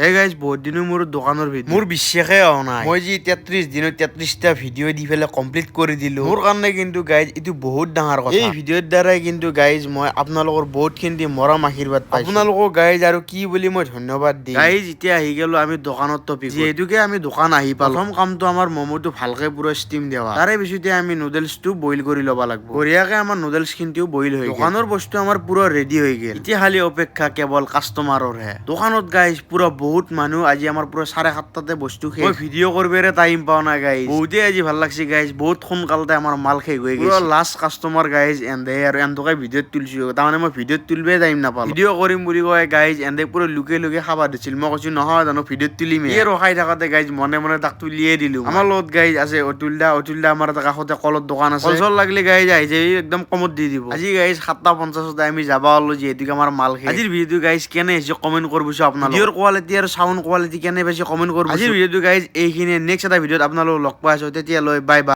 Hey guys বহুত দিনো মোৰ দোকানৰ ভিডিঅ' মোৰ বিশ্বাসে হোৱা নাই মই যি 33 দিনত 33টা ভিডিঅ' দি পেলাই কমপ্লিট কৰি দিলো মোৰ কাৰণে কিন্তু গাইজ এইটো বহুত ডাঙৰ কথা এই ভিডিঅ'ৰ দ্বাৰাই কিন্তু গাইজ মই আপোনালোকৰ বহুতখিনি মৰম আশীৰ্বাদ পাইছো আপোনালোকক গাইজ আৰু কি বুলি মই ধন্যবাদ দিম গাইজ এতিয়া আহি গেলো আমি দোকানৰ টপিক যিহেতুকে আমি দোকান আহি পালো প্ৰথম কামটো আমাৰ মমোটো ভালকে পুৰা ষ্টিম দেৱা তাৰে পিছতে আমি নুডলছটো বইল কৰি ল'ব লাগিব বঢ়িয়াকে আমাৰ নুডলছ খিনিও বইল হৈ দোকানৰ বস্তু আমাৰ পুৰা ৰেডি হৈ গেল এতিয়া খালি অপেক্ষা কেৱল কাষ্টমাৰৰ হে দোকানত গাইজ পুৰা বহুত মানুহ আজি আমাৰ পুৰা 7:30টাতে বস্তু শেষ মই ভিডিঅ' কৰিবৰে টাইম পাও না গাইজ বহুতে আজি ভাল লাগছে গাইজ বহুত সোনকালতে আমাৰ মাল শেষ হৈ গৈছে লাষ্ট কাষ্টমাৰ গাইজ এন্দে আৰু এন্দকে ভিডিঅ'ত তুলছো তাৰমানে মই ভিডিঅ'ত তুলবে টাইম নাপালো ভিডিঅ' কৰিম বুলি কয় গাইজ এন্দে পুৰা লুকে লুকে খাবা দিছিল মই কৈছো নহয় জানো ভিডিঅ'ত তুলিম এই ৰখাই থাকোতে গাইজ মনে মনে তাক তুলিয়ে দিলো আমাৰ লগত গাইজ আছে অতুলদা আমাৰ কাষতে কলৰ দোকান আছে কল লাগিলে গাইজ আহি যায় একদম কমত দি দিব আজি গাইজ 7:50 আমি যাবা হলো যিহেতুকে আমাৰ মাল শেষ আজিৰ ভিডিঅ' গাইজ কেনে হৈছে কমেন্ট কৰবছো আপোনালোকে ভিডিঅ'ৰ কোৱালিটি আৰু সাউন্ড কোৱালিটি কেনে পাইছে কমেন্ট কৰবছো আজিৰ ভিডিঅ'টো গাইজ এইখিনি নেক্সট এটা ভিডিঅ'ত আপোনালোকক লগ পাই আছো তেতিয়ালৈ বাই বাই।